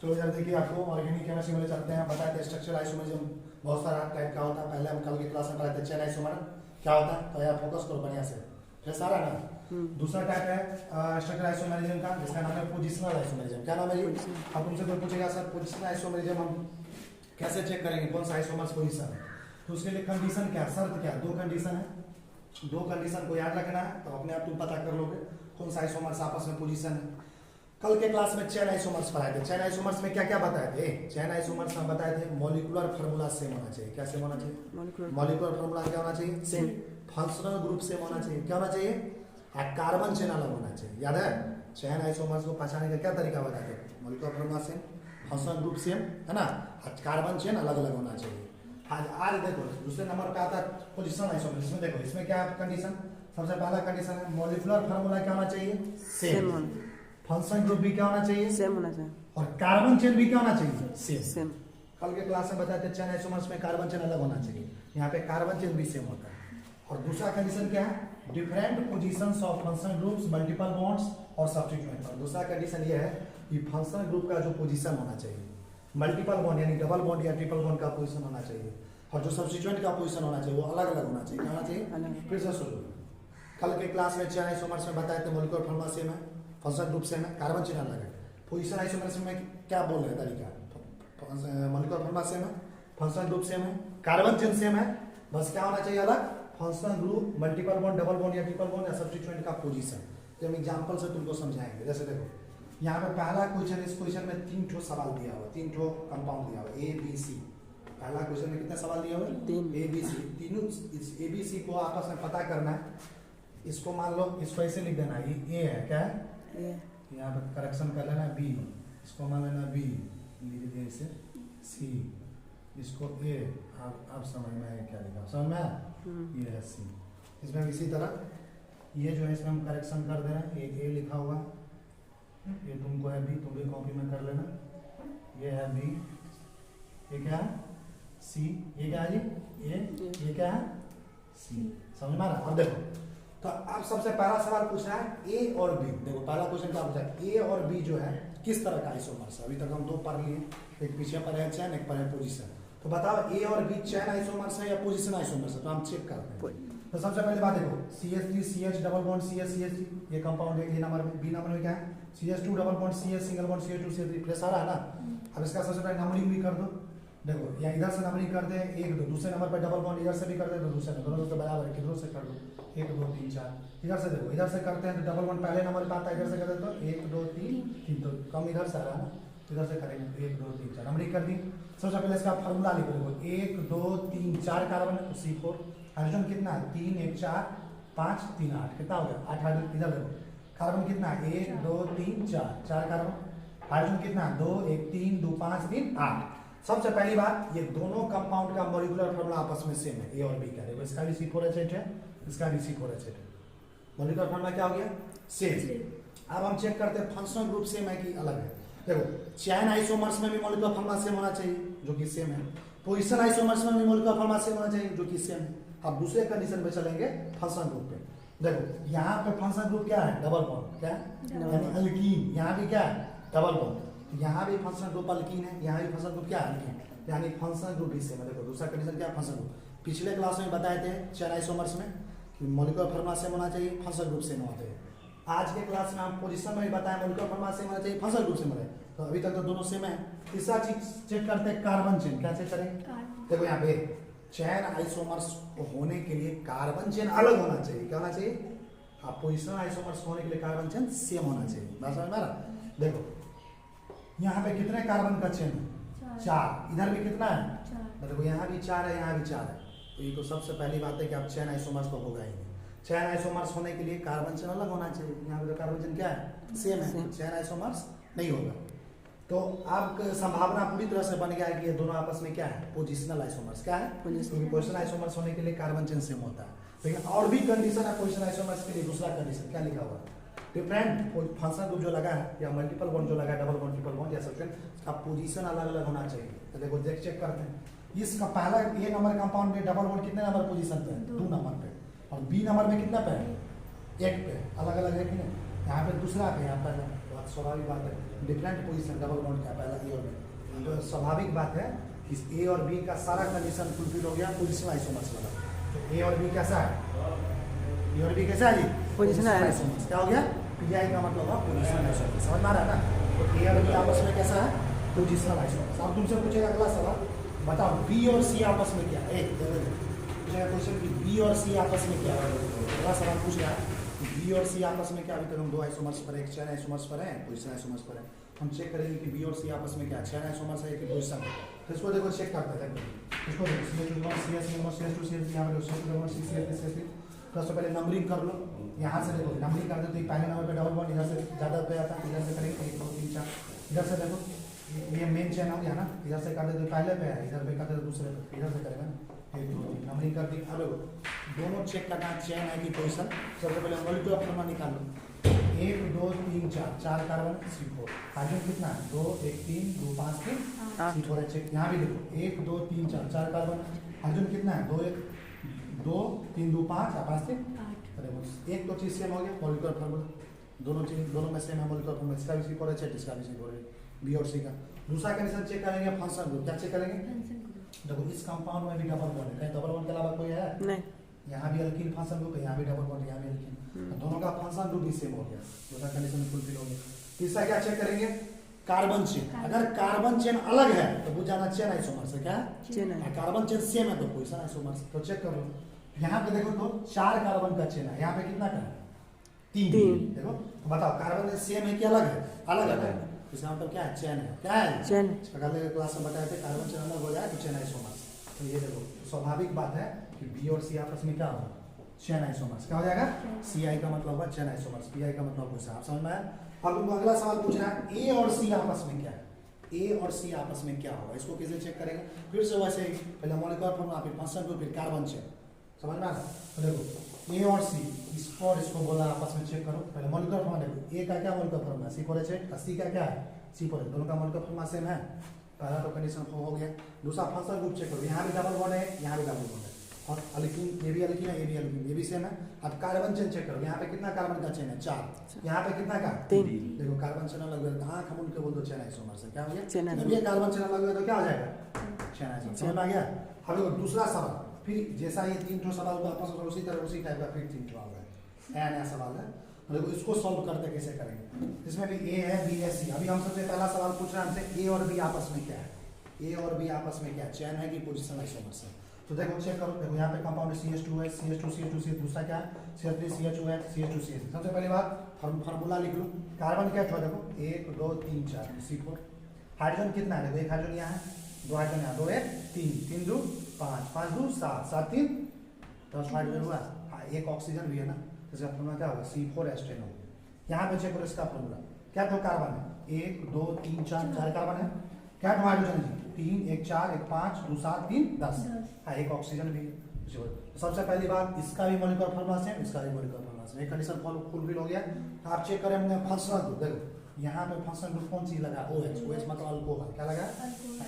तो इधर देखिए आपको ऑर्गेनिक केमिस्ट्री में चलते हैं, बताए थे स्ट्रक्चर आइसोमरिज्म बहुत सारा टाइप का होता है। पहले हम कल की क्लास में पढ़ाए थे चेन आइसोमर क्या होता है, तो यार फोकस करो बढ़िया से, फिर सारा ना। दूसरा टाइप है स्ट्रक्चर आइसोमरिज्म का, जिसका नाम है पोजिशनल आइसोमरिज्म। क्या नाम है जी? अब तुमसे कोई पूछेगा सर पोजिशनल आइसोमरिज्म हम कैसे चेक करेंगे कौन सा आइसोमर्स पोजीशन है, तो उसके लिए कंडीशन क्या, शर्त क्या, दो कंडीशन है। दो कंडीशन को याद रखना है, तो अपने आप तुम पता कर लोगे कौन सा आइसोमर्स आपस में पोजीशन है। कल के क्लास में चेन आइसोमर्स पढ़ाए थे। चेन आइसोमर्स में क्या क्या बताए थे? चेन आइसोमर्स में बताए थे मॉलिक्यूलर फार्मूला सेम होना चाहिए। क्या सेम होना चाहिए? मॉलिक्यूलर फार्मूला क्या होना चाहिए? सेम। फंक्शनल ग्रुप सेम होना चाहिए। क्या होना चाहिए? कार्बन चेन अलग होना चाहिए। याद है? चेन आइसोमर्स को पहचानने का क्या तरीका बताते थे? Molecular formula same, functional group same, है ना, कार्बन चेन अलग अलग होना चाहिए। आज देखो दूसरे नंबर पे आता है पोजिशनल आइसोमर्स। इसमें देखो इसमें क्या कंडीशन, सबसे पहला कंडीशन है मॉलिक्यूलर फार्मूला क्या होना चाहिए? सेम। फंक्शनल ग्रुप भी क्या होना चाहिए? सेम होना चाहिए। और कार्बन चेन भी क्या होना चाहिए? सेम। कल के क्लास में बताते चेन आइसोमर्स में कार्बन चेन अलग होना चाहिए, यहाँ पे कार्बन चेन भी सेम होता है। और दूसरा कंडीशन क्या है? Different positions of functional groups, multiple bonds और सब्स्टिट्यूएंट। और दूसरा कंडीशन ये है कि फंक्शनल ग्रुप का जो पोजीशन होना चाहिए, मल्टीपल बॉन्ड यानी डबल बॉन्ड या ट्रिपल बॉन्ड का पोजीशन होना चाहिए, और जो सब्स्टिट्यूएंट का पोजीशन होना चाहिए वो अलग अलग होना चाहिए। क्या होना चाहिए? फिर से सुनो, कल के क्लास में चेन आइसोमर्स में बताए थे मॉलिक्यूलर फार्मूला सेम है, फंक्शनल ग्रुप सेम है, कार्बन चेन अलग है। पोजीशन आइसोमर्स में क्या बोल रहे हैं तरीका? मॉलिक्यूलर फार्मूला सेम है, फंक्शनल ग्रुप सेम है, कार्बन चेन सेम है, बस क्या होना चाहिए अलग? Functional group, multiple bond, double bond या ट्रिपल बॉन्ड या सब्स्टिट्यूएंट का पोजीशन। तो हम एग्जांपल से तुमको समझाएंगे। जैसे देखो यहाँ पे पहला क्वेश्चन, इस क्वेश्चन में 3 ठो सवाल दिया हुआ, 3 ठो कंपाउंड दिया हुआ ए बी सी। पहला क्वेश्चन में कितने सवाल दिया हुआ? 3 ए बी सी। तीनों इस ए बी सी को आपस में पता करना है। इसको मान लो इसको ऐसे लिख देना, ये ए है, क्या है? यहाँ पे करेक्शन कर लेना बी, इसको मान लेना बी, लिख दिया इसे सी, इसको ए। आप समझ में आया क्या लिखा? समझ में आया? ये है सी। इसमें इसी तरह ये जो है इसमें हम करेक्शन कर दे रहे हैं, एक ए लिखा हुआ, ये तुमको है बी, तुम भी कॉपी में कर लेना। ये है बी, ये क्या है? सी। ये क्या है जी? ये क्या है? सी। समझ में आ रहा? अब देखो तो अब सबसे पहला सवाल पूछा है ए और बी। देखो पहला क्वेश्चन क्या पूछा है? ए और बी जो है किस तरह का आइसोमर्स है? अभी तक हम दो पढ़ लिए, एक पीछे पर है चेन, एक पर है पोजीशन। तो बताओ ए और बी चेन आइसोमर्स है या पोजीशन आइसोमर्स है? तो हम चेक करते हैं। तो सबसे पहले बात देखो CH3 CH double bond CH CH3 ये कंपाउंड है। ए नंबर में, बी नंबर में क्या है? CH2 double bond CH single bond CH2 CH3 plus आ रहा है ना। अब इसका सबसे पहले नंबरिंग भी कर दो। देखो या इधर से नंबरिंग कर दे 1 2, दूसरे नंबर पर डबल बॉन्ड इधर से भी कर दे तो दूसरे नंबर दोनों के बराबर है, किधरों से कर दो 1 2 3 4। इधर से देखो, इधर से करते हैं तो डबल बॉन्ड पहले नंबर पे आता है, इधर से करते तो 1 2 3 तो कम इधर से आ रहा है ना, इधर से करेंगे तो 1 2 3 4 नंबरिंग कर दी। सबसे पहले इसका फार्मूला लिखो। देखो 1 2 3 4 कार्बन है तो C4। हाइड्रोजन कितना है? 3 1 4 5 3 8, कितना हो गया? 8 हाइड्रोजन। इधर देखो कार्बन कितना है? 1 2 3 4 कार्बन। हाइड्रोजन कितना है? 2 1 3 2 5 3 8। सबसे पहली बात, ये दोनों कंपाउंड का मॉलिक्यूलर फार्मूला आपस में सेम है, ए और बी का। देखो इसका भी C4H8 है, इसका भी C4H8 है। मॉलिक्यूलर फार्मूला क्या हो गया? सेम। अब हम चेक करते हैं फंक्शनल ग्रुप सेम है कि अलग है। देखो चेन आइसोमर्स में भी मॉलिक्यूलर फार्मूला सेम होना चाहिए जो कि सेम है, पोजीशन आइसोमर्स में भी मॉलिक्यूलर फार्मूला सेम होना चाहिए जो कि सेम है। अब दूसरे कंडीशन पे चलेंगे फंक्शनल ग्रुप पे। देखो यहाँ पे फंक्शनल ग्रुप क्या है? Double bond. क्या है? यानी अल्कीन। यहाँ भी क्या है? Double bond. यहाँ भी फंक्शनल ग्रुप अल्कीन है, यहाँ भी फंक्शनल ग्रुप क्या है? अल्कीन। यानी फंक्शनल ग्रुप भी सेम है। देखो दूसरा कंडीशन क्या है? Functional group. पिछले क्लास में बताए थे चेन आइसोमर्स में कि मॉलिक्यूलर फार्मूला सेम होना चाहिए, फंक्शनल ग्रुप सेम होना चाहिए। आज के क्लास में हम पोजीशन में भी बताया मॉलिक्यूलर फार्मूला सेम होना चाहिए, फंक्शनल ग्रुप सेम होना चाहिए। तो अभी तक तो दोनों सेम है। तीसरा चीज चेक करते हैं कार्बन चेन। क्या चेक करेंगे? देखो यहाँ पे चेन आइसोमर्स होने के लिए कार्बन चेन अलग होना चाहिए। क्या होना चाहिए? आप पोजिशनल आइसोमर्स होने के लिए कार्बन चेन सेम होना चाहिए। बात समझ में आ रहा? देखो यहाँ पे कितने कार्बन का चेन है? 4। इधर भी कितना है? देखो यहाँ भी 4 है, यहाँ भी 4 है। तो ये तो सबसे पहली बात है कि आप चेन आइसोमर्स तो होगा ही नहीं। चेन आइसोमर्स होने के लिए कार्बन चेन अलग होना चाहिए। यहाँ पे तो कार्बन चेन क्या है? सेम है, तो चेन आइसोमर्स नहीं होगा। तो अब संभावना पूरी तरह से बन गया है कि ये दोनों आपस में क्या है? Positional isomers. क्या है? क्योंकि पोजिशनल आइसोमर्स होने के लिए कार्बन चेन सेम होता है। लेकिन और भी कंडीशन है पोजिशनल आइसोमर्स के लिए। दूसरा कंडीशन क्या लिखा हुआ? डिफरेंट फंक्शनल ग्रुप जो लगा है या मल्टीपल बॉन्ड जो लगा है, डबल बॉन्ड ट्रिपल बॉन्ड या सब्स्टिट्यूएंट, उसका पोजीशन अलग अलग होना चाहिए। तो देखो चेक करते हैं। इसका पहला ए नंबर कंपाउंड में डबल बॉन्ड कितने नंबर पोजीशन पे है? 2 नंबर पे। और बी नंबर में कितना पे है? 1 पे। अलग अलग है कि नहीं? यहाँ पे दूसरा पे यहाँ पर बहुत स्वाभाविक बात है, डिफरेंट पोजीशन डबल बॉन्ड का पहला ए और बी, तो स्वाभाविक बात है कि ए और बी का सारा कंडीशन फुलफिल हो गया पोजिशनल आइसोमर्स वाला। तो ए और बी कैसा है, ए और बी कैसा है जी, पोजिशनल आइसोमर्स। क्या हो गया, पीआई का मतलब है पोजिशनल आइसोमर्स, समझ में आ रहा है ना। तो ए और बी आपस में कैसा है, पोजिशनल आइसोमर्स। अब तुमसे पूछेगा अगला सवाल, बताओ बी और सी आपस में क्या है, पूछेगा क्वेश्चन कि बी और सी आपस में क्या है। अगला सवाल पूछ रहा है बी और सी आपस में क्या, अभी तक हम दो आइसोमर्स पर, एक चेन आइसोमर्स पर है, पोजिशन आइसोमर्स पर है। हम चेक करेंगे कि बी और सी आपस में क्या, चेन आइसोमर्स है कि पोजिशन है। तो इसको देखो चेक करते हैं, इसको देखो सबसे पहले नंबरिंग कर लो, यहाँ से देखो नंबरिंग कर दो तो पहले नंबर पे डबल बॉन्ड इधर से ज़्यादा पे आता है, इधर से करेंगे 1 2 3 4, इधर से देखो ये मेन चेन हो गया ना, इधर से कर दे तो पहले पे है, इधर पे कर दे तो दूसरे पे, इधर से करेगा ना 1 2 3 नंबरिंग कर दी। अब दोनों चेक करना चेन है कि पोजिशन। सबसे पहले मल्टी ऑफ नंबर निकाल लो, 1 2 3 4, 4 कार्बन C4, हाइड्रोजन कितना है 2 1 3 2 5 3 C4 है। चेक यहाँ भी देखो 1 2 3 4, 4 कार्बन, हाइड्रोजन कितना है 2 1 2 3 2 5 5 3 8। एक तो चीज सेम हो गया, मॉलिक्यूलर फार्मूला दोनों चीज दोनों में सेम है, मॉलिक्यूलर फार्मूला इसका भी C4 है, इसका भी C4 है, बी और सी का। दूसरा कंडीशन चेक करेंगे फंक्शन ग्रुप, क्या चेक करेंगे, देखो इस कंपाउंड में भी डबल बॉन्ड है, कहीं डबल बॉन्ड के अलावा कोई है नहीं, यहाँ भी अल्किन फंक्शन ग्रुप है, यहाँ भी डबल बॉन्ड, यहाँ भी अल्किन, दोनों का फंक्शन ग्रुप भी सेम हो गया, दूसरा कंडीशन फुलफिल हो गया। तीसरा क्या चेक करेंगे, कार्बन चेन। अगर कार्बन चेन अलग है तो बुझ जाना चेन आइसोमर्स है, क्या चेन है। कार्बन चेन सेम है तो पोजिशन आइसोमर्स। तो चेक करो यहाँ पे देखो तो 4 कार्बन का चेन है, यहाँ पे कितना का है 3। देखो तो बताओ कार्बन सेम है कि अलग है, अलग है, इसका मतलब क्या है चेन है, क्या है चेन। अगले क्लास में बताए थे कार्बन चेन अलग हो जाए तो चेन आइसोमर्स। तो ये देखो स्वाभाविक बात है कि बी और सी आपस में क्या होगा, चेन आइसोमर्स। क्या हो जाएगा, सी आई का मतलब होगा चेन आइसोमर्स, पी आई का मतलब कुछ आप समझ में आया। अब तुमको अगला सवाल पूछ रहा है ए और सी आपस में क्या है, ए और सी आपस में क्या होगा, इसको कैसे चेक करेंगे, फिर से वैसे ही पहले मॉलिक्यूलर फार्मूला फिर फंक्शन ग्रुप फिर कार्बन चेन, समझ में आ रहा है। तो देखो ए और सी इसको और इसको बोला आपस में चेक करो, पहले मॉलिक्यूलर फार्मूला देखो, ए का क्या मॉलिक्यूलर फार्मूला C4 चेक, सी का क्या है C4, दोनों का मॉलिक्यूलर फार्मूला सेम है, पहला तो कंडीशन हो गया। दूसरा फंक्शन ग्रुप चेक करो, यहाँ भी डबल बॉन्ड है, यहाँ भी डबल बॉन्ड है, और अल्किन ये भी अल्किन है, ये भी अल्किन, ये भी सेम है। अब कार्बन चेन चेक करो, यहाँ पे कितना कार्बन का चेन है 4, यहाँ पे कितना का 3। देखो कार्बन चेन अलग है, आँख हम उनके बोल दो चेन आइसोमर्स है, क्या हो गया चेन जब ये कार्बन चेन अलग है तो क्या हो जाएगा चेन आइसोमर्स, समझ में आ गया। अब देखो दूसरा सवाल, फिर जैसा ये 3 ठो सवाल हुआ आपस में उसी तरह उसी टाइप का फिर 3 ठो आ गया, नया नया सवाल है। देखो इसको सॉल्व करते कैसे करेंगे, इसमें भी ए है बी है सी। अभी हम सबसे पहला सवाल पूछ रहे हैं हमसे ए और बी आपस में क्या है, ए और बी आपस में क्या है, चेन है कि पोजिशनल आइसोमर्स है। तो देखो चेक करो, देखो यहाँ पे कंपाउंड CH2 है, CH2 दूसरा क्या है CH3 CH2 है, CH2 सबसे पहली बात फार्मूला लिख लो, कार्बन क्या है देखो 1 2 3 4 C4, हाइड्रोजन कितना है देखो, एक हाइड्रोजन यहाँ है, 2 हाइड्रोजन यहाँ, 2 1 3 3 2 5 5 2 7 7 3 10 हाइड्रोजन हुआ, एक ऑक्सीजन भी है ना, इसका फार्मूला क्या होगा C4H10 होगा। यहाँ पे चेक करो इसका फार्मूला, क्या दो कार्बन है 1 2 3 4 4 कार्बन है, क्या दो हाइड्रोजन है 3 1 4 1 5 2 7 3 10, हाँ एक ऑक्सीजन भी है। तो सबसे पहली बात इसका भी मॉलिक्यूलर फार्मूला सेम, इसका भी मॉलिक्यूलर फार्मूला सेम, एक कंडीशन फुलफिल हो गया। आप चेक करें हमने फंक्शनल ग्रुप, देखो यहाँ पे फंक्शनल ग्रुप कौन सी लगा OH, OH मतलब अल्कोहल, क्या लगा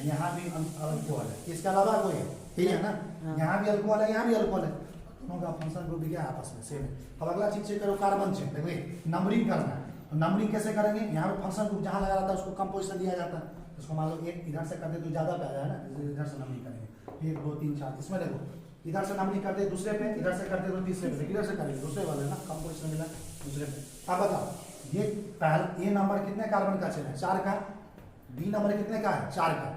यहाँ भी अल्कोहल है, इसके अलावा कोई है ठीक है ना, यहाँ भी अल्कोहल है, यहाँ भी अल्कोहल है, दोनों का फंक्शनल ग्रुप भी क्या आपस में सेम है। अब अगला चीज चेक करो कार्बन चेक, देखो नंबरिंग करना है, तो नंबरिंग कैसे करेंगे, यहाँ पे फंक्शनल ग्रुप जहाँ लगा रहता है उसको कम पोजीशन दिया जाता है, इसको मान लो एक इधर से कर दे तो ज्यादा पे आ जाए ना, इधर से नंबरिंग करेंगे 1 2 3 4, इसमें देखो इधर से नंबरिंग कर दे दूसरे पे, इधर से कर दे तो तीसरे पे, इधर से करेंगे दूसरे वाले ना, कम पोजीशन मिला दूसरे पे। अब बताओ ये पहला ए नंबर कितने कार्बन का चेन है 4 का, बी नंबर कितने का है 4 का,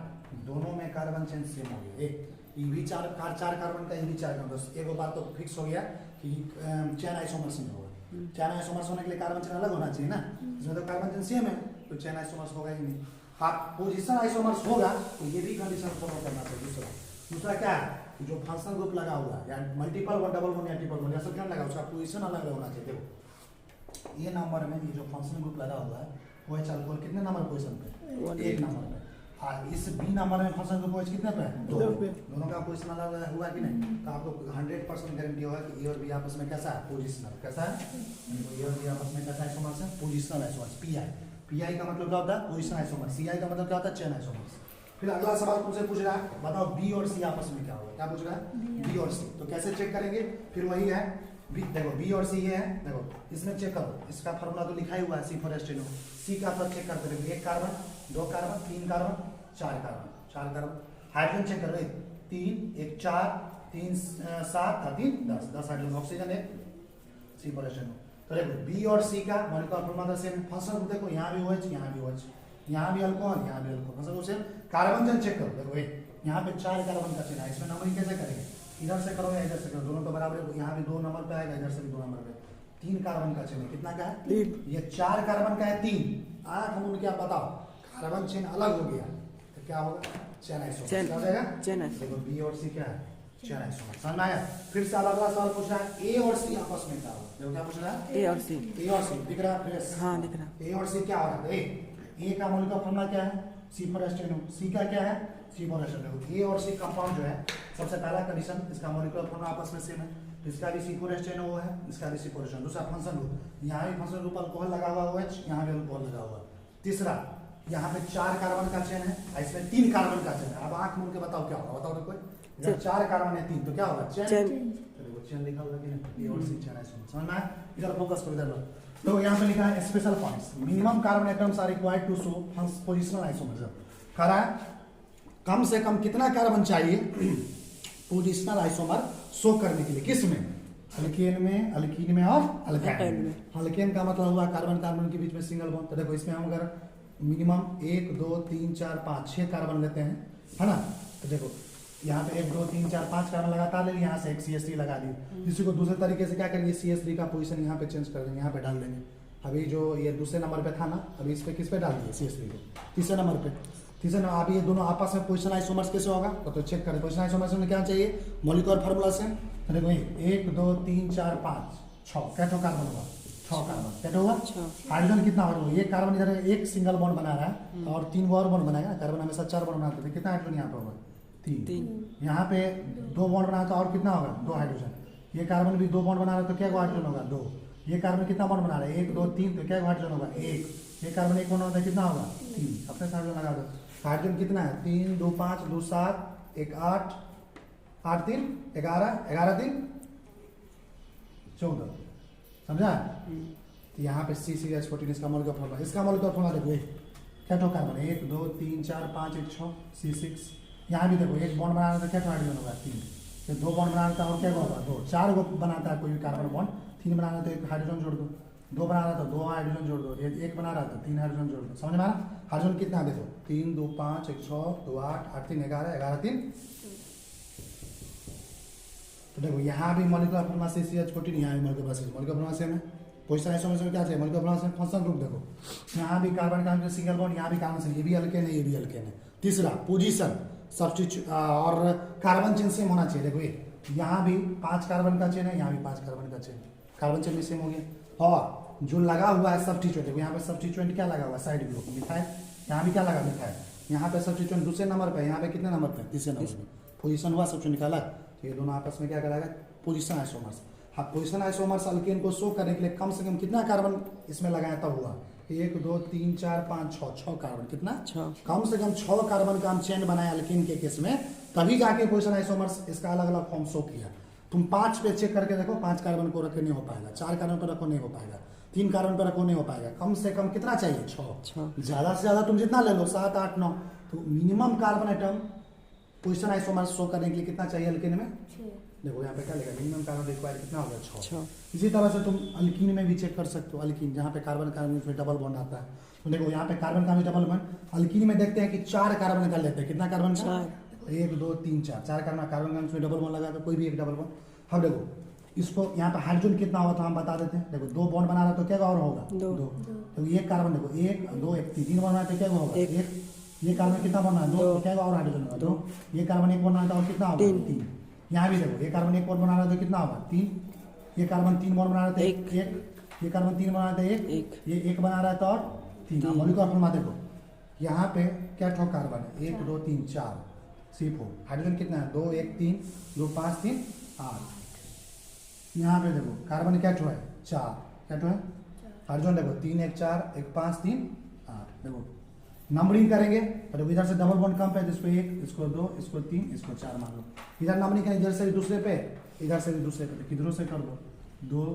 दोनों में कार्बन चेन सेम हो गया, एक ये भी 4 कार्बन का, ये भी 4 कार्बन, बस एक बात तो फिक्स हो गया कि चेन आइसोमर्स में होगा, चेन आइसोमर्स होने के लिए कार्बन चेन अलग होना चाहिए ना, इसमें तो कार्बन चेन सेम है तो चेन आइसोमर्स होगा ही नहीं। हाँ पोजिशन आइसोमर्स होगा तो ये भी कंडीशन फॉलो करना चाहिए। दूसरा क्या है कि जो फंक्शनल ग्रुप लगा हुआ है या मल्टीपल वन डबल वन या ट्रिपल वन या सब क्या लगा उसका पोजिशन अलग होना चाहिए। देखो ये नंबर में ये जो फंक्शनल ग्रुप लगा हुआ है वो है अल्कोहल कितने नंबर पोजिशन पे 1 नंबर पे, हाँ इस बी नंबर में फंक्शनल ग्रुप कितने पे 2 पे, दोनों का पोजिशन अलग हुआ कि नहीं, तो आपको 100% गारंटी होगा कि ए और बी आपस में कैसा है पोजिशनल, कैसा है ए और बी आपस में कैसा आइसोमर्स है पोजिशनल आइसोमर्स, पीआई का मतलब क्या होता है पोजिशन आइसोमर्स, सीआई का मतलब क्या होता है चेन आइसोमर्स। फिर अगला सवाल तुमसे पूछ रहा है बताओ बी और सी आपस में क्या होगा, क्या पूछ रहा है बी और सी, तो कैसे चेक करेंगे, फिर वही है देखो बी और सी ये है, देखो इसमें चेक करो, इसका फार्मूला तो लिखा ही हुआ है C4H10। सी का तो चेक करते रहो, 1 carbon 2 carbon 3 carbon 4 carbon. Hydrogen check करो, 3 1 4 3 7 और 3 10 हाइड्रोजन। ऑक्सीजन है C4H10। तो देखो बी और सी का मॉलिक्यूलर फार्मूला सेम है। फंक्शन ग्रुप देखो, यहाँ भी OH यहाँ भी OH, यहाँ भी अल्कोहल यहाँ भी alcohol, function group same. Carbon chain check करो, देखो यहाँ पे 4 कार्बन का चेन है, इसमें नंबरिंग कैसे करेंगे, इधर से करो या इधर से करो, दोनों तो बराबर है। यहाँ भी 2 नंबर पे आएगा, इधर से भी 2 नंबर पे। 3 कार्बन का चेन है, कितना का है 3, ये 4 कार्बन का है 3। आंख हम क्या बताओ, कार्बन चेन अलग हो गया तो क्या होगा, चेन आइसोमर क्या हो जाएगा, चेन। देखो बी और सी क्या है, चेन आइसोमर। समझ में आया। फिर से अगला सवाल पूछ रहा है ए और सी आपस में क्या होगा, देखो क्या पूछ रहा है, ए और सी दिख रहा है फ्रेश, हाँ दिख रहा है। ए और सी क्या हो रहा है, ए का मॉलिक्यूलर फार्मूला क्या है C4H10, सी का क्या है C4H10। ए और सी कंपाउंड जो है, सबसे पहला कंडीशन इसका मॉलिक्यूलर फार्मूला आपस में सेम है, तो इसका भी C4H10 वो है, इसका भी C4H10। दूसरा फंक्शन ग्रुप, यहाँ भी फंक्शन ग्रुप अल्कोहल लगा हुआ OH, यहाँ भी अल्कोहल लगा हुआ। तीसरा यहाँ पे 4 कार्बन का चेन है, इसमें 3 कार्बन का चेन है। अब आंख मूंद के बताओ क्या होगा, बताओ तो कोई, जब 4 कार्बन है 3 तो क्या होगा, चेन। देखो चेन लिखा हुआ है कि ए और सी चेन है, समझ में आया। इधर फोकस करो, इधर लो। तो यहाँ पे लिखा है special points, minimum carbon atoms are required to show positional isomerism. कह रहा है कम से कम कितना कार्बन चाहिए पोजिशनल आइसोमर शो करने के लिए, किस में, अल्केन में और अल्काइन में। अल्केन का मतलब हुआ कार्बन कार्बन के बीच में सिंगल बॉन्ड। तो देखो इसमें हम अगर मिनिमम 1 2 3 4 5 6 कार्बन लेते हैं, है ना, तो देखो यहाँ पे 1 2 3 4 5 कार्बन लगातार ले लिए, यहाँ से एक CH3 लगा दिए। इसी को दूसरे तरीके से क्या करेंगे, CH3 का पोजीशन यहाँ पे चेंज कर देंगे, यहाँ पे डाल देंगे। अभी जो ये दूसरे नंबर पे था ना, अभी इस पे किस पे डाल दिए, CH3 को तीसरे नंबर पे। तीसरे नंबर अभी ये दोनों आपस में पोजीशन आइसोमर्स कैसे होगा, तो चेक करें। पोजीशन आइसोमर्स में क्या चाहिए, मॉलिक्यूलर फार्मूला से, तो देखो 1 2 3 4 5 6 कैटो कार्बन होगा, 6 कार्बन कैटो होगा। हाइड्रोजन कितना होगा, ये कार्बन इधर एक सिंगल बॉन्ड बना रहा है और 3 और बॉन्ड बनाएगा। कार्बन हमेशा 4 बॉन्ड बनाते थे, कितना हाइड्रोजन यहाँ पे होगा, 3। यहाँ पे 2 बॉन्ड बना तो और कितना होगा, 2 हाइड्रोजन। ये कार्बन भी 2 बॉन्ड बना रहा है तो क्या हाइड्रोजन होगा, 2। ये कार्बन कितना बॉन्ड बना रहा है, 1 2 3, तो क्या हाइड्रोजन होगा, 1। ये कार्बन 1 बॉन्ड होता है, कितना होगा, 3। अपने से हाइड्रोजन लगा दो। हाइड्रोजन कितना है, 3 2 5 2 7 1 8 8 3 11 11 3 14, समझा। यहाँ पे CH14 इसका मॉलिक्यूलर फार्मूला, इसका मॉलिक्यूलर फार्मूला देखो, कैटो कार्बन 1 2 3 4 5 1 6 C6। यहाँ भी देखो 1 बॉन्ड बनाना तो क्या हाइड्रोजन होगा, 3। फिर 2 बॉन्ड बनाना था और क्या होगा, 2। 4 को बनाता है कोई भी कार्बन बॉन्ड, 3 बनाना तो 1 हाइड्रोजन जोड़ दो, 2 बना रहा था 2 हाइड्रोजन जोड़ दो, 1 बना रहा था 3 हाइड्रोजन जोड़ दो। समझ में आ रहा, हाइड्रोजन कितना देखो, 3 2 5 1 6 2 8 8 3 11 11 3। तो देखो यहाँ भी मॉलिक्यूलर फार्मूला से CH14, यहाँ भी मॉलिक्यूलर फार्मूला सेम है। पोजीशन आइसोमर में क्या चाहिए, मॉलिक्यूलर फार्मूला से फंक्शन ग्रुप देखो, यहाँ भी कार्बन का सिंगल बॉन्ड, यहाँ भी कार्बन से, ये भी अल्केन है ये भी अल्केन है। तीसरा पोजीशन सब्स्टिट्यूट और कार्बन चेन सेम होना चाहिए। देखो ये यहाँ भी 5 कार्बन का चेन है, यहाँ भी 5 कार्बन का चेन, कार्बन चेन भी सेम हो गया। और जो लगा हुआ है सब्स्टिट्यूएंट, देखो यहाँ पे सब्स्टिट्यूएंट क्या लगा हुआ है, साइड ग्रुप मिथाइल, यहाँ भी क्या लगा मिथाइल। यहाँ पे सब्स्टिट्यूएंट दूसरे नंबर पे, यहाँ पे कितने नंबर पे, तीसरे नंबर पे। पोजीशन हुआ सब्स्टिट्यूएंट निकाला, तो ये दोनों आपस में क्या कराएगा, पोजीशन आइसोमर्स। हाँ, पोजीशन आइसोमर्स अल्केन को शो करने के लिए कम से कम कितना कार्बन इसमें लगाया तब हुआ, 1 2 3 4 5 6 कार्बन, कितना 6, कम से कम 6 कार्बन का हम चेन बनाया अल्केन के केस में, तभी जाके पोजीशन आइसोमर्स इसका अलग अलग फॉर्म शो किया। तुम 5 पे चेक करके देखो, 5 कार्बन को रखे नहीं हो पाएगा, 4 कार्बन पर रखो नहीं हो पाएगा, 3 कार्बन पर रखो नहीं हो पाएगा। कम से कम कितना चाहिए, 6। ज्यादा से ज्यादा तुम जितना ले लो 7 8 9, तो minimum carbon atom position isomers show करने के लिए कितना चाहिए अल्केन में, देखो यहाँ पे क्या लिखा, मिनिमम कार्बन रिक्वायर्ड कितना होगा, 6। इसी तरह से तुम अल्कीन में भी चेक कर सकते हो, अल्कीन जहाँ पे कार्बन कार्बन में डबल बॉन्ड आता है, तो देखो यहाँ पे कार्बन का भी डबल बॉन्ड, अल्कीन में देखते हैं कि 4 कार्बन निकाल लेते हैं, कितना कार्बन, 1 2 3 4 कार्बन का डबल बॉन्ड लगा, तो कोई भी एक डबल बॉन्ड। अब देखो इसको यहाँ पे हाइड्रोजन कितना हुआ था हम बता देते हैं। देखो 2 बॉन्ड बना रहा तो क्या और होगा, 2। तो 1 कार्बन देखो 1 2 1 3 बॉन्ड बना तो क्या होगा, 1। ये कार्बन कितना बना, 2, क्या और हाइड्रोजन होगा, 2। ये कार्बन 1 बना था और कितना होगा, 3। यहाँ भी देखो ये कार्बन 1 बॉन्ड बना रहा था, कितना होगा, 3। ये कार्बन 3 बॉन्ड बना रहा था, 1। ये कार्बन 3 बना रहा था, 1। ये 1 बना रहा था और 3। मॉलिक्यूलर फार्मूला देखो, यहाँ पे क्या ठो कार्बन है, 1 2 3 4 C4। हाइड्रोजन कितना है, 2 1 3 2 5 3 8। यहाँ पे देखो कार्बन क्या ठो है, 4, क्या ठो है हाइड्रोजन, देखो 3 1 4 1 5 3 8। देखो नंबरिंग करेंगे तो इधर से डबल बॉन्ड कम पे, इसको 1 इसको 2 इसको 3 इसको 4 मान लो। इधर नंबरिंग करें, इधर से दूसरे पे, इधर से दूसरे पे, किधरों से कर दो, 2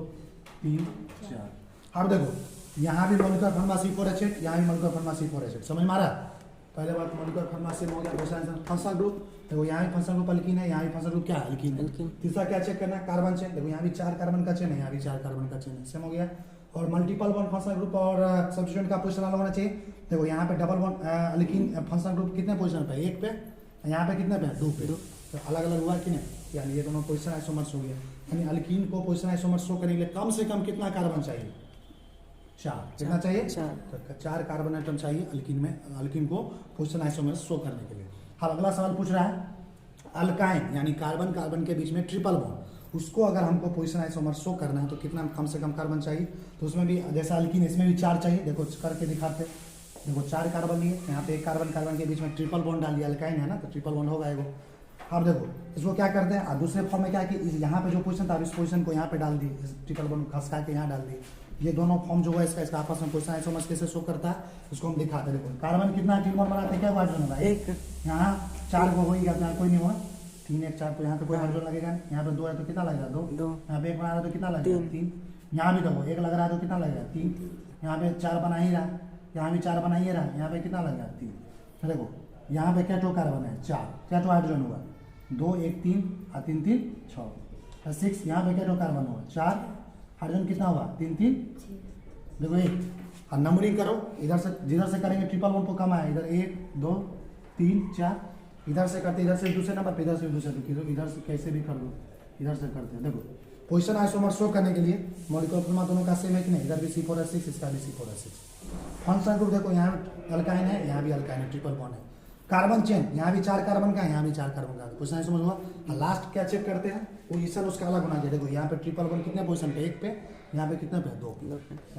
3 4। अब देखो यहाँ भी मॉलिक्यूलर फॉर्मूला C4H8, यहाँ भी मॉलिक्यूलर फॉर्मूला C4H8, समझ में आ रहा है? पहले बात मॉलिक्यूलर फॉर्मूला से हो गया, दूसरा आंसर फंक्शनल ग्रुप। देखो यहाँ भी फंक्शनल ग्रुप अल्कीन है, यहाँ भी फंक्शनल ग्रुप क्या है? अल्कीन है। तीसरा क्या चेक करना है? Carbon chain. देखो यहाँ भी 4 कार्बन का चेन है, यहाँ भी 4 कार्बन का चेन है, सेम हो गया। और मल्टीपल बॉन्ड फंक्शनल ग्रुप और सब्स्टिट्यूएंट का पोजीशन अलग होना चाहिए। देखो यहाँ पे double bond alkyne functional group कितने पोजीशन पे? 1 पे। यहाँ पे कितने पे? 2 पे। तो अलग अलग हुआ कि नहीं? यानी ये दोनों पोजीशन आइसोमर्स हो गया। यानी अल्कीन को पोजीशन आइसोमर्स शो करने के लिए कम से कम कितना कार्बन चाहिए? 4। कितना चाहिए? 4 कार्बन एटम चाहिए अल्कीन में, अल्कीन को पोजीशन आइसोमर्स शो करने के लिए। अब अगला सवाल पूछ रहा है अल्काइन यानी कार्बन कार्बन के बीच में ट्रिपल बॉन्ड, उसको अगर हमको पोजीशन आइसोमर्स शो करना है तो कितना कम से कम कार्बन चाहिए? तो उसमें भी जैसा अल्कीन इसमें भी 4 चाहिए। देखो करके दिखाते। देखो 4 कार्बन लिए, यहाँ पे एक कार्बन कार्बन के बीच में ट्रिपल बॉन्ड डाल दिया, अल्काइन है ना, तो ट्रिपल बॉन्ड होगा एगो। अब देखो इसको क्या करते हैं, दूसरे फॉर्म में क्या है कि यहाँ पे जो पोजीशन था इस पोजीशन को यहाँ पे डाल दी, इस ट्रिपल बॉन्ड खसका के यहाँ डाल दी। ये दोनों फॉर्म जो है इसका आपस में पोजीशन आइसोमर्स कैसे शो करता है उसको हम दिखाते हैं। देखो कार्बन कितना ट्रिपल बॉन्ड बनाते हैं, क्या हाइड्रोजन होगा? 1। यहाँ 4 को हो ही गया, कोई नहीं हुआ। 3 1 4, तो यहाँ पे कोई हाइड्रोजन लगेगा। यहाँ पे 2 है तो कितना लगेगा? 2। यहाँ पे 1 बना रहा तो कितना लगेगा? 3। यहाँ भी देखो 1 लग रहा है तो कितना लगेगा? 3। यहाँ पे 4 बना ही रहा, यहाँ भी 4 बना ही रहा, यहाँ पे कितना लगेगा? 3। तो देखो यहाँ पे क्या कार्बन है? 4। क्या हाइड्रोजन हुआ? 2 1 3 और 3 3 6 6। यहाँ पे क्या कार्बन हुआ? 4। हाइड्रोजन कितना हुआ? 3 3। देखो 1 और नंबरिंग करो, इधर से जिधर से करेंगे ट्रिपल बॉन्ड को कम आया, इधर 1 2 3 4, इधर से करते, इधर से दूसरे नंबर पे, इधर से दूसरे पे, इधर से कैसे भी कर दो, इधर से करते हैं। देखो पोजीशन आइसोमर शो करने के लिए मॉलिक्यूलर फॉर्मूला दोनों का सेम है कि नहीं? इधर भी C4H6, इसका भी C4H6। फंक्शनल ग्रुप देखो यहाँ अल्काइन है, यहाँ भी अल्काइन है, ट्रिपल बॉन्ड है। कार्बन चेन यहाँ भी 4 कार्बन का है, यहाँ भी 4 कार्बन का है। पोजीशन आइसोमर हुआ। लास्ट क्या चेक करते हैं? पोजीशन उसका अलग होना चाहिए। देखो यहाँ पे ट्रिपल बॉन्ड कितने पोजीशन पे? 1 पे। यहाँ पे कितने पे? 2 पे।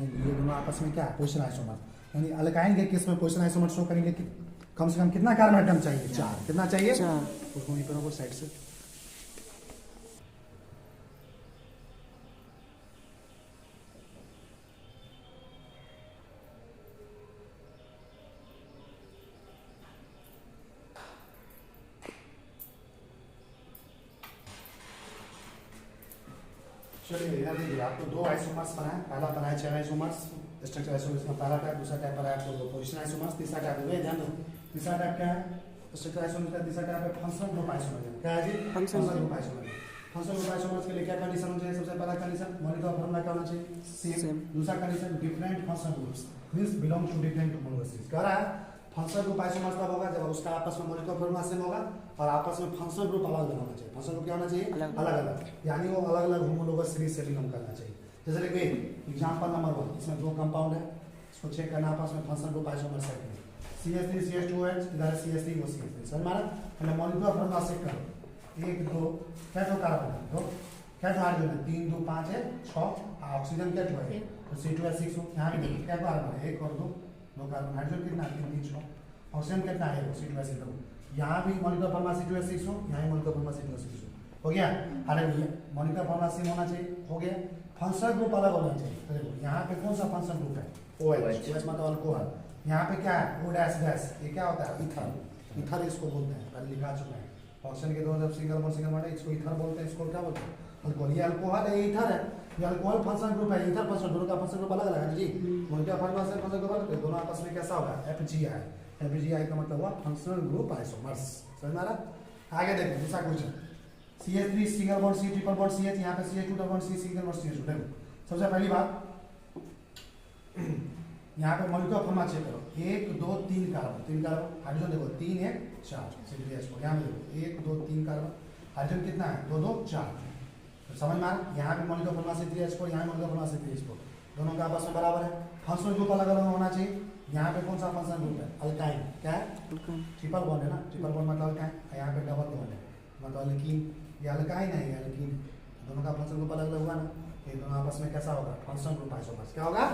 ये दोनों आपस में क्या है? Position isomer. यानी अल्काइन के केस में पोजीशन आइसोमर शो करेंगे कि कम से कम कितना कार्बन एटम चाहिए? 4। कितना चाहिए? 4। उसको वहीं पर साइड से चलिए इधर देखिए, आपको 2 आइसोमर्स बनाए। पहला बनाया चेन आइसोमर्स, स्ट्रक्चर आइसोमर्स का पहला टाइप, दूसरा टाइप बनाया आपको पोजीशन आइसोमर्स, तीसरा टाइप है ध्यान दो। तीसरा टाइप क्या है? स्ट्रक्चर आइसोमर्स का तीसरा टाइप है फंक्शनल ग्रुप आइसोमर्स। क्या है जी? Functional group isomers. Functional group isomers के लिए क्या कंडीशन होनी चाहिए? सबसे पहला कंडीशन मॉलिक्यूलर फॉर्मूला क्या होना चाहिए? सेम। दूसरा condition different functional groups means belong to different homologies. कह रहा है फंक्शनल ग्रुप आइसोमर्स तब होगा जब उसका आपस में मॉलिक्यूलर फॉर्मूला सेम होगा और आपस में फंक्शनल ग्रुप अलग अलग होना चाहिए। फंक्शनल ग्रुप क्या होना चाहिए? अलग अलग, यानी वो अलग अलग होमोलोगस सीरीज से बिलोंग करना चाहिए। जैसे देखिए एग्जांपल नंबर 1, इसमें 2 कंपाउंड है, इसको चेक करना आपस में फंक्शनल ग्रुप आइसोमर्स है कि नहीं। CH3 CH2H, इधर CH3 वो CH3, समझ में आ रहा? मतलब मॉलिक्यूलर फॉर्मूला चेक करो। 1 2 क्या तो कार्बन है? 2 क्या तो हाइड्रोजन है? 3 2 5 है 6। ऑक्सीजन क्या तो है? तो C2H6। यहाँ पे देखिए क्या तो कार्बन है? 1 और 2 कार्बन। हाइड्रोजन कितना? 3 3 6। ऑक्सीजन कितना है? C2H6। यहाँ भी मॉलिक्यूलर फॉर्मूला C2H6 हो, यहाँ भी मॉलिक्यूलर फॉर्मूला C2H6 हो गया। अरे भैया मॉलिक्यूलर फॉर्मूला सेम होना चाहिए, हो गया। फंक्शनल ग्रुप अलग होना चाहिए। तो देखो यहाँ पे कौन सा फंक्शनल ग्रुप है? OH। OH मतलब अल्कोहल। यहाँ पे क्या है? O डैश डैश, ये क्या होता है? ईथर। ईथर इसको बोलते हैं, पहले लिखा चुका है। ऑक्सीजन के दोनों जब सिंगल बॉन्ड है, इसको ईथर बोलते हैं, इसको क्या बोलते हैं? अल्कोहल। ये अल्कोहल है, ये ईथर है। ये अल्कोहल फंक्शनल ग्रुप है, ईथर फंक्शनल, दोनों का फंक्शनल ग्रुप अलग अलग है जी। मॉलिक्यूलर फॉर्मूला से फंक्शनल ग्रुप अलग, दोनों आपस में कैसा होगा? FGI। FGI का मतलब हुआ फंक्शनल ग्रुप आइसोमर्स। समझ में आ रहा? आगे देखो दूसरा question. CH3 single bond C triple bond CH, यहाँ पे CH2 double bond C single bond CH2। देखो सबसे पहली बात यहाँ पे मॉलिक्यूलर फॉर्मूला चेक करो। 1 2 3 कार्बन, 3 कार्बन। हाइड्रोजन देखो 3 1 4 C3H4। यहाँ देखो 1 2 3 कार्बन, हाइड्रोजन कितना है? 2 2 4। तो समझ में आ रहा? यहाँ भी मॉलिक्यूलर फॉर्मूला C3H4, यहाँ मॉलिक्यूलर फॉर्मूला C3H4, दोनों का आपस में बराबर है। फंक्शनल ग्रुप अलग अलग होना चाहिए। यहाँ पे कौन सा फंक्शनल ग्रुप है? अल्काइन। क्या है? ट्रिपल बॉन्ड है ना, ट्रिपल बॉन्ड मतलब अल्काइन। यहाँ पे डबल बॉन्ड है मतलब अल्कीन। ये अल्काइन है, ये अल्कीन। दोनों का फंक्शनल ग्रुप अलग अलग हुआ ना, ये दोनों आपस में कैसा होगा? Functional group isomers. क्या होगा?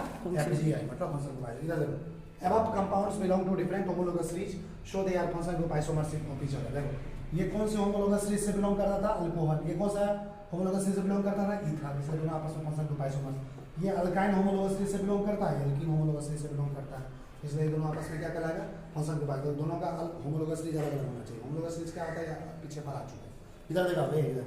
FGI मतलब फंक्शनल ग्रुप आइसोमर्स। इधर देखो above compounds belong to different homologous series show they are functional group isomers of each other। देखो ये कौन से होमोलोगस सीरीज से बिलोंग करता था? अल्कोहल। ये कौन सा होमोलोगस सीरीज से बिलोंग करता था? ईथर। इसलिए दोनों आपस में फंक्शनल ग्रुप आइसोमर्स। ये अल्काइन होमोलोगस सीरीज से बिलोंग करता है, अल्कीन होमोलोगस सीरीज से बिलोंग करता है, इसलिए दोनों आपस में क्या कहलाएगा? Functional group isomers. दोनों का होमोलोगस सीरीज अलग अलग होना चाहिए। होमोलोगस सीरीज क्या होता है? पीछे पर आ चुका है। इधर देखा भाई, इधर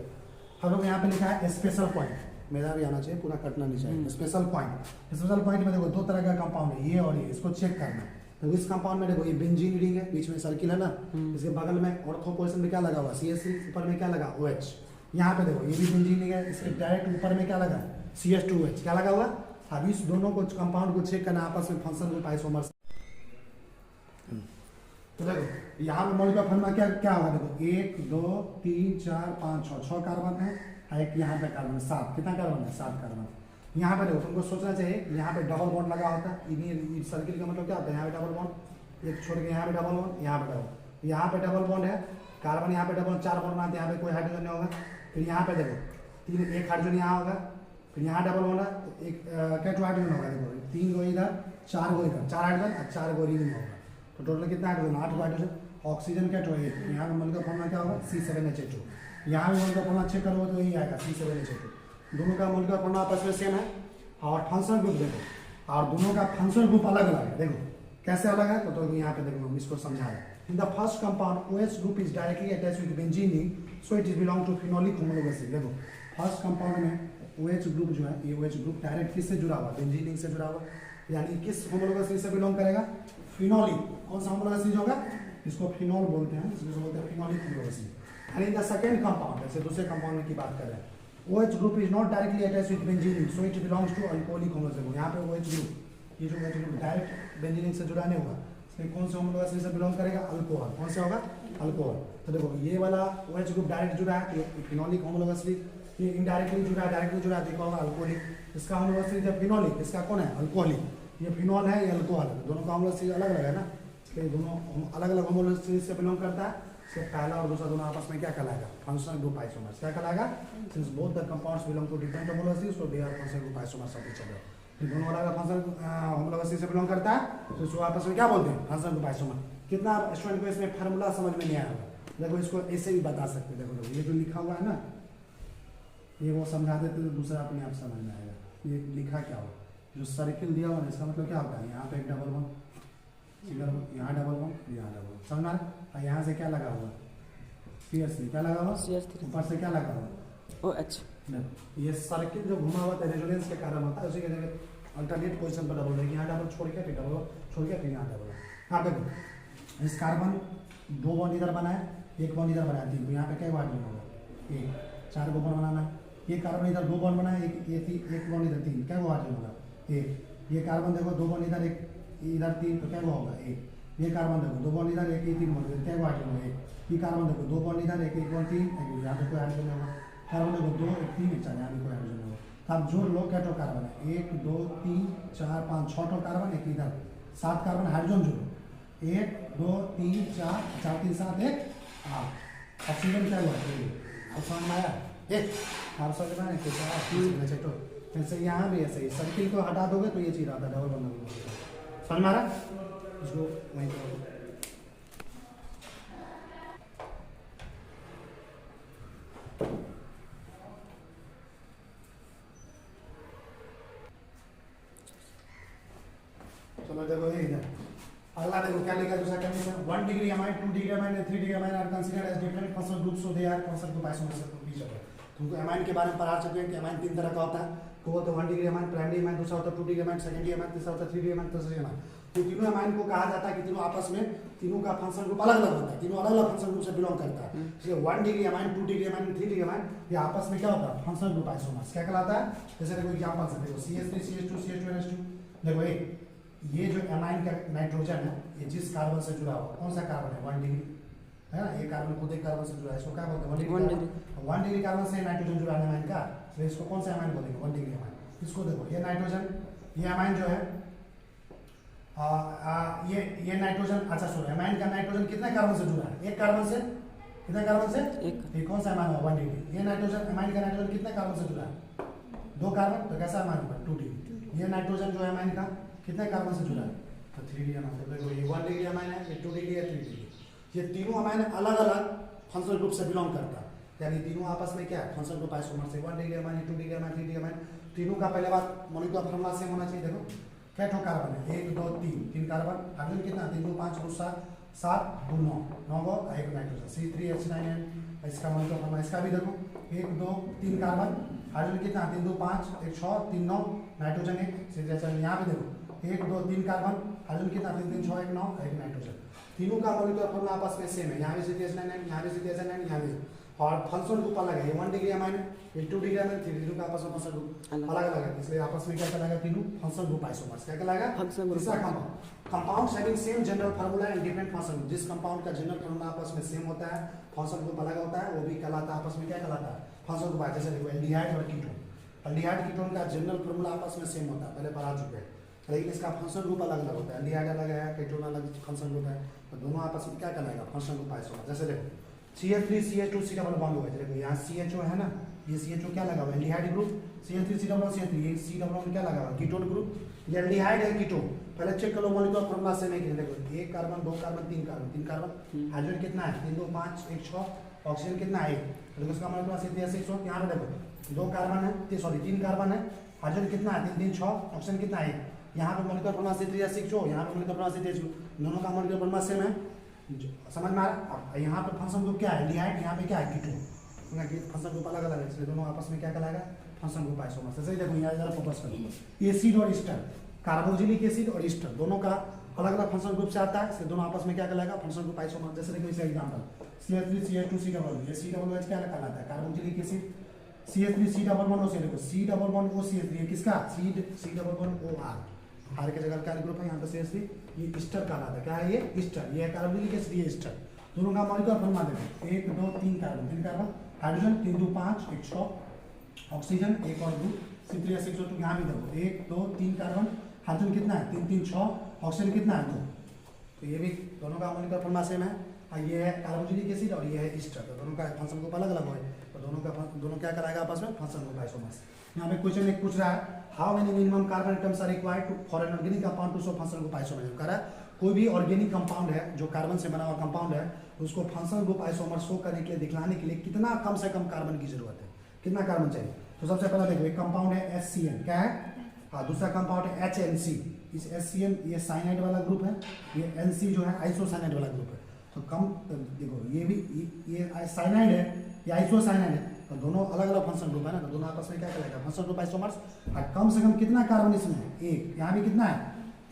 हम लोग यहाँ पे लिखा है स्पेशल पॉइंट। मेरा भी आना चाहिए, पूरा कटना नहीं चाहिए। स्पेशल पॉइंट में देखो दो तरह का कंपाउंड है, ये और ये, इसको चेक करना। तो इस कंपाउंड में देखो ये बेंजीन रिंग है, बीच में सर्किल है ना, इसके बगल में ऑर्थो पोजीशन में क्या लगा हुआ CH3, ऊपर में क्या लगा OH। यहाँ पे देखो ये भी बेंजीन रिंग है, इसके डायरेक्ट ऊपर में क्या लगा CH2OH, क्या लगा हुआ। अब इस दोनों को कंपाउंड को चेक करना आपस में फंक्शन ग्रुप आइसोमर्स। तो देखो यहाँ पे मॉलिक्यूलर फॉर्मूला क्या क्या होगा, देखो 1 2 3 4 5 6 कार्बन है, एक यहाँ पे कार्बन 7, कितना कार्बन है 7 कार्बन। यहाँ पे देखो तुमको सोचना चाहिए, यहाँ पे डबल बॉन्ड लगा होता है, इन्हीं सर्किल का मतलब क्या होता है, यहाँ पे डबल बॉन्ड, एक छोड़ के यहाँ पे डबल बॉन्ड, यहाँ पे डबल, यहाँ पे डबल बॉन्ड है, कार्बन यहाँ पे डबल 4 बॉन्ड बनाते हैं, यहाँ पे कोई हाइड्रोजन नहीं होगा। फिर यहाँ पे देखो एक हाइड्रोजन यहाँ होगा, फिर यहाँ डबल बॉन्ड है, एक क्या हाइड्रोजन होगा, देखो 3 गो इधर 4 गो इधर, 4 हाइड्रोजन और 4 गो रिंग होगा, तो टोटल कितना हाइड्रोजन 8 गो हाइड्रोजन। ऑक्सीजन क्या है, यहाँ पे मॉलिक्यूलर फॉर्मूला क्या होगा C7H2, यहाँ भी मॉलिक्यूलर फॉर्मूला चेक करोगे तो यही आएगा C7H2। दोनों का मॉलिक्यूलर फॉर्मूला आपस में सेम है, और फंक्शनल ग्रुप देखो, और दोनों का फंक्शनल ग्रुप अलग अलग है। देखो कैसे अलग है, तो यहाँ पे देखो हम इसको समझा रहे हैं। In the first compound OH group is directly attached with benzene ring, so it is belong to phenolic homologous ring. देखो फर्स्ट कंपाउंड में OH ग्रुप जो है, ये OH ग्रुप डायरेक्ट किससे जुड़ा हुआ, बेंजीन रिंग से जुड़ा हुआ, यानी किस होमोलोगस रिंग से बिलोंग करेगा, फिनोलिक। कौन सा होमोलोगस रिंग होगा, इसको फिनोल बोलते हैं, इसको बोलते हैं phenolic homologous ring. And in the second compound, जैसे दूसरे कंपाउंड की बात कर रहे हैं, OH group is not directly attached with benzene ring, so it belongs to alcoholic homolysis group। यहाँ पे OH group, ये जो OH group direct benzene ring से जुड़ा नहीं हुआ, इसमें कौन से होमोलोगस रिंग से बिलोंग करेगा, अल्कोहल। कौन से होगा, अल्कोहल। तो देखो ये वाला OH group डायरेक्ट जुड़ा है, ये फिनोलिक होमोलोगस रिंग, ये इनडायरेक्टली जुड़ा है, डायरेक्टली जुड़ा है, देखो होगा अल्कोहलिक। इसका होमोलोगस रिंग है फिनोलिक, इसका कौन है, अल्कोहलिक। ये फिनोल है, ये अल्कोहल है, दोनों का होमोलोगस रिंग अलग अलग है ना, इसलिए दोनों अलग अलग होमोलोगस रिंग से बिलोंग करता है। इससे पहला और दूसरा दोनों आपस में क्या कहलाएगा, फंक्शनल ग्रुप आइसोमर्स। क्या कहलाएगा, since both the compounds belong to different homologous rings, so they are functional group isomers of each other. ये दोनों अलग अलग फंक्शनल होमोलोगस रिंग से बिलोंग करता है, तो इसको आपस में क्या बोलते हैं, फंक्शनल ग्रुप आइसोमर। कितना स्टूडेंट को इसमें फार्मूला समझ में नहीं आया होगा, देखो इसको ऐसे भी बता सकते हैं। देखो ये जो लिखा हुआ है ना, ये वो समझा देते तो दूसरा अपने आप समझ में आएगा। ये लिखा क्या हो, जो सर्किल दिया हुआ है इसका मतलब क्या होता है, यहाँ पे एक डबल बॉन्ड, यहाँ डबल बॉन्ड, यहाँ डबल बॉन्ड, समझना है। यहाँ से क्या लगा हुआ, CH3, क्या लगा हुआ, ऊपर से क्या लगा हुआ, OH। ये सर्किल जो घुमा हुआ है रेजोनेंस के कारण होता है, उसी के जगह अल्टरनेट पोजीशन पर डबल है, यहाँ डबल छोड़ के फिर डबल छोड़ के फिर यहाँ डबल। हाँ देखो इस कार्बन 2 बॉन्ड इधर बना है, 1 बॉन्ड इधर बना है, 3, यहाँ पे क्या हाइड्रोजन होगा, 1, 4 को बॉन्ड बनाना है। ये कार्बन इधर 2 बॉन्ड बना है, एक बॉन्ड इधर 3, क्या हाइड्रोजन होगा, 1। ये कार्बन देखो 2 बॉन्ड इधर, एक इधर 3, तो क्या होगा 1। ये कार्बन देखो 2 बॉन्ड इधर, 1 3 बॉन्ड इधर, क्या हाइड्रोजन होगा 1। ये कार्बन देखो 2 बॉन्ड इधर, 1 बॉन्ड 3, यहाँ पे कोई हाइड्रोजन होगा। कार्बन देखो 2 1 3 1 4, यहाँ पे कोई हाइड्रोजन होगा। अब जोड़ लो क्या कार्बन है, 1 2 3 4 5 6 कार्बन, एक इधर 7 कार्बन हाइड्रोजन जोड़ो, 1 2 3 4 4 3 7 1 8। ऑक्सीजन क्या हुआ, अब समझ में आया, एक आप समझ में आया। तो ऐसे यहाँ भी ऐसे ही सर्किल को हटा दोगे तो ये चीज आता है, डबल बॉन्ड समझ में आ रहा, इसको वहीं करो। चलो देखो ये इधर अगला देखो क्या लिखा दूसरा condition, 1 degree amine, 2 degree amine and 3 degree amine are considered as different functional groups, so they are functional group isomers of each other. तुमको अमाइन के बारे में पढ़ा चुके हैं कि अमाइन 3 तरह का होता है, तो वो तो 1 डिग्री अमाइन, प्राइमरी अमाइन, दूसरा होता है 2 डिग्री अमाइन, सेकेंडरी अमाइन, तीसरा होता है 3 डिग्री अमाइन, तीसरा अमाइन। तो तीनों अमाइन को कहा जाता है कि तीनों आपस में तीनों का फंक्शनल ग्रुप अलग अलग होता है, तीनों अलग अलग फंक्शनल ग्रुप से बिलोंग करता है। इसलिए 1 degree amine, 2 degree amine, 3 degree amine ये आपस में क्या होता है, फंक्शनल ग्रुप आइसोमर्स। क्या कहलाता है, जैसे देखो एग्जांपल से देखो CH3 CH2 CH2 NH2। देखो ये जो अमाइन का नाइट्रोजन है, ये जिस कार्बन से जुड़ा हुआ, कौन सा कार्बन है, 1 डिग्री है ना, ये कार्बन खुद एक कार्बन से जुड़ा है, इसको क्या बोलते हैं, 1 डिग्री कार्बन से नाइट्रोजन जुड़ा है अमाइन का, तो इसको कौन सा अमाइन बोलेंगे, 1 डिग्री अमाइन। इसको देखो ये नाइट्रोजन, ये अमाइन जो है ये नाइट्रोजन, अच्छा सुनो, अमाइन का नाइट्रोजन कितने कार्बन से जुड़ा है, एक कार्बन से, कितने कार्बन से, एक। कौन सा अमाइन है, 1 डिग्री। ये नाइट्रोजन अमाइन का नाइट्रोजन कितने कार्बन से जुड़ा है, 2 कार्बन, तो कैसा अमाइन होगा, 2 डिग्री। ये नाइट्रोजन जो है अमाइन का कितने कार्बन से जुड़ा है, तो 3 डिग्री अमाइन। देखो ये 1 डिग्री अमाइन है, ये 2 डिग्री है, 3 डिग्री। ये तीनों अमाइन अलग अलग फंक्शनल ग्रुप से बिलोंग करता है, यानी तीनों आपस में क्या है, फंक्शनल ग्रुप आइसोमर्स है। 1 degree amine, 2 degree amine, 3 degree amine, तीनों का पहले बात मॉलिक्यूलर फॉर्मूला सेम होना चाहिए। देखो क्या ठो कार्बन है, 1 2 3 कार्बन, हाइड्रोजन कितना, 3 2 5 2 7 7 2 9 9 को एक नाइट्रोजन C3H9N। इसका मॉलिक्यूलर फॉर्मूला इसका भी देखो 1 2 3 कार्बन, हाइड्रोजन कितना 3 2 5 1 6 3 9, नाइट्रोजन 1 C3H9। यहाँ भी देखो 1 2 3 कार्बन, हाइड्रोजन कितना 3 3 6 1 9 1 नाइट्रोजन। तीनों का मॉलिक्यूलर फॉर्मूला आपस में सेम है, यहाँ भी C3H9N, यहाँ भी C3H9N, यहाँ भी। और फंक्शन ग्रुप अलग है, ये 1 डिग्री अमाइन है, ये 2 डिग्री अमाइन, 3 डिग्री का आपस में फंक्शन ग्रुप अलग अलग है, इसलिए आपस में क्या कहलाएगा तीनों फंक्शन ग्रुप आइसोमर्स। क्या कहलाएगा? तीसरा compound, compounds having same general formula and different function. जिस कंपाउंड का जनरल फार्मूला आपस में सेम होता है, फंक्शन ग्रुप अलग होता है, वो भी कहलाता है आपस में क्या कहलाता है? Function group. जैसे देखो एल्डिहाइड और कीटोन, एल्डिहाइड कीटोन का जनरल फार्मूला आपस में सेम होता है, पहले पढ़ा चुके हैं, लेकिन इसका फंक्शन ग्रुप अलग अलग होता है। एल्डिहाइड अलग है, कीटोन अलग फंक्शन ग्रुप है, तो दोनों आपस में क्या कहलाएगा? Function group isomer. जैसे देखो CH3CH2 डबल बॉन्ड हुआ है, देखो यहाँ CHO है ना, ये CHO क्या लगा हुआ है? Aldehyde group. CH3CH3 ये C डबल बॉन्ड क्या लगा हुआ है? Ketone group. ये एल्डिहाइड है कीटोन, पहले चेक कर लो मॉलिक्यूलर फॉर्मूला से नहीं, देखो 1 carbon 2 carbon 3 carbon 3 carbon, hydrogen कितना है 3 2 5 1 6, ऑक्सीजन कितना है 1, देखो इसका मॉलिक्यूलर C3H6। यहाँ पे देखो 2 कार्बन है, सॉरी 3 कार्बन है, हाइड्रोजन कितना है 3 3 6, ऑक्सीजन कितना है 1। यहाँ पे मॉलिक्यूलर फॉर्मूला C3H6, यहाँ पे मॉलिक्यूलर फॉर्मूला C3H2, दोनों का मॉलिक्यूलर फॉर्मूला सेम है, समझ में आ रहा? अब यहाँ पे फंक्शन ग्रुप क्या है? एल्डिहाइड, यहाँ पे क्या है? कीटोन। फंक्शन ग्रुप अलग अलग है, इसलिए दोनों आपस में क्या कहलाएगा? Function group isomers. जैसे देखो यहाँ जरा फोकस करो, एसिड और ईस्टर, कार्बोक्सिलिक एसिड और ईस्टर दोनों का अलग अलग फंक्शन ग्रुप से आता है, इसलिए दोनों आपस में क्या कहलाएगा? Function group isomers. जैसे देखो इसका एग्जांपल CH3CH2C डबल, ये C डबल क्या कहलाता है? Carboxylic acid. CH3C double bond O, देखो C double bond O CH3, ये किसका? C double bond OR, R के जगह क्या ग्रुप है यहाँ पे CH3, ये ईस्टर कहलाता है। क्या है ये? ईस्टर। ये कार्बोक्सिलिक एसिड, ये ईस्टर। दोनों का मॉलिक्यूलर फॉर्मूला देखो 1 2 3 कार्बन 3 कार्बन, हाइड्रोजन 3 2 5 1 6, ऑक्सीजन 1 और 2, C3H6O2। यहाँ भी देखो 1 2 3 कार्बन, हाइड्रोजन कितना है 3 3 6, ऑक्सीजन कितना है 2। तो ये भी दोनों का मॉलिक्यूलर फॉर्मूला सेम है, और ये है कार्बोक्सिलिक एसिड और ये है ईस्टर, तो दोनों का फंक्शन ग्रुप अलग अलग है, तो दोनों क्या कराएगा आपस में? Function group isomers. यहाँ पे क्वेश्चन एक पूछ रहा है, how many minimum carbon atoms are required for an organic compound to show function group isomers. कह रहा है कोई भी ऑर्गेनिक कंपाउंड है जो कार्बन से बना हुआ कंपाउंड है, उसको फंक्शन ग्रुप आइसोमर शो करने के लिए, दिखलाने के लिए कितना कम से कम कार्बन की जरूरत है, कितना कार्बन चाहिए। तो सबसे पहला देखो एक कंपाउंड है HCN, क्या है? हाँ, दूसरा कंपाउंड है HNC। इस HCN ये साइनाइड वाला ग्रुप है, ये NC जो है आइसोसाइनाइड वाला ग्रुप है। तो कम देखो ये भी ये साइनाइड है, ये आइसोसाइनाइड है, तो दोनों अलग अलग फंक्शन ग्रुप है ना, तो दोनों आपस में क्या कहलाएगा? Function group isomers. और कम से कम कितना कार्बन इसमें है? 1। यहाँ भी कितना है?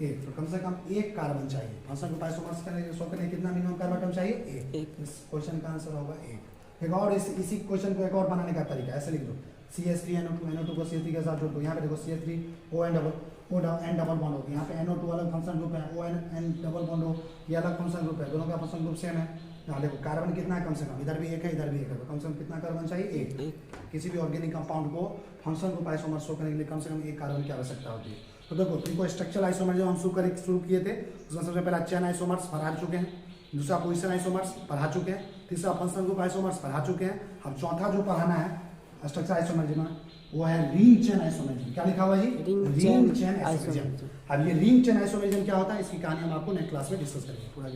1, तो कम से कम 1 कार्बन चाहिए। फंक्शन ग्रुप आइसोमर्स के लिए कितना मिनिमम कार्बन एटम चाहिए? 1। इस क्वेश्चन का आंसर होगा 1। एक और इसी क्वेश्चन को एक और बनाने का तरीका ऐसे लिख दो, CH3NO2 को CH3 के साथ जोड़ दो। यहाँ पे देखो CH3ON डबल बॉन्ड हो, यहाँ पे NO2 अलग फंक्शन ग्रुप है, ON डबल बॉन्ड हो, ये अलग फंक्शन ग्रुप है, दोनों का फंक्शन ग्रुप सेम है। यहाँ देखो कार्बन कितना है? कम से कम इधर भी 1 है, इधर भी 1 है, तो कम से कम कितना कार्बन चाहिए? 1। किसी भी ऑर्गेनिक कंपाउंड को फंक्शन ग्रुप आइसोमर शो करने के लिए कम से कम 1 कार्बन की आवश्यकता होती है। तो देखो तुमको स्ट्रक्चरल आइसोमर जो हम शुरू किए थे, उसमें सबसे पहला चेन आइसोमर्स पढ़ा चुके हैं, दूसरा पोजिशन आइसोमर्स पढ़ा चुके हैं, तीसरा फंक्शन ग्रुप आइसोमर्स पढ़ा चुके हैं। अब चौथा जो पढ़ाना है स्ट्रक्चर आइसोमर्स में, वो है रिंग चेन आइसोमर्स। क्या लिखा हुआ है जी? Ring chain isomers. अब ये रिंग चेन आइसोमर्स क्या होता है, इसकी कहानी हम आपको नेक्स्ट क्लास में डिस्कस करेंगे पूरा।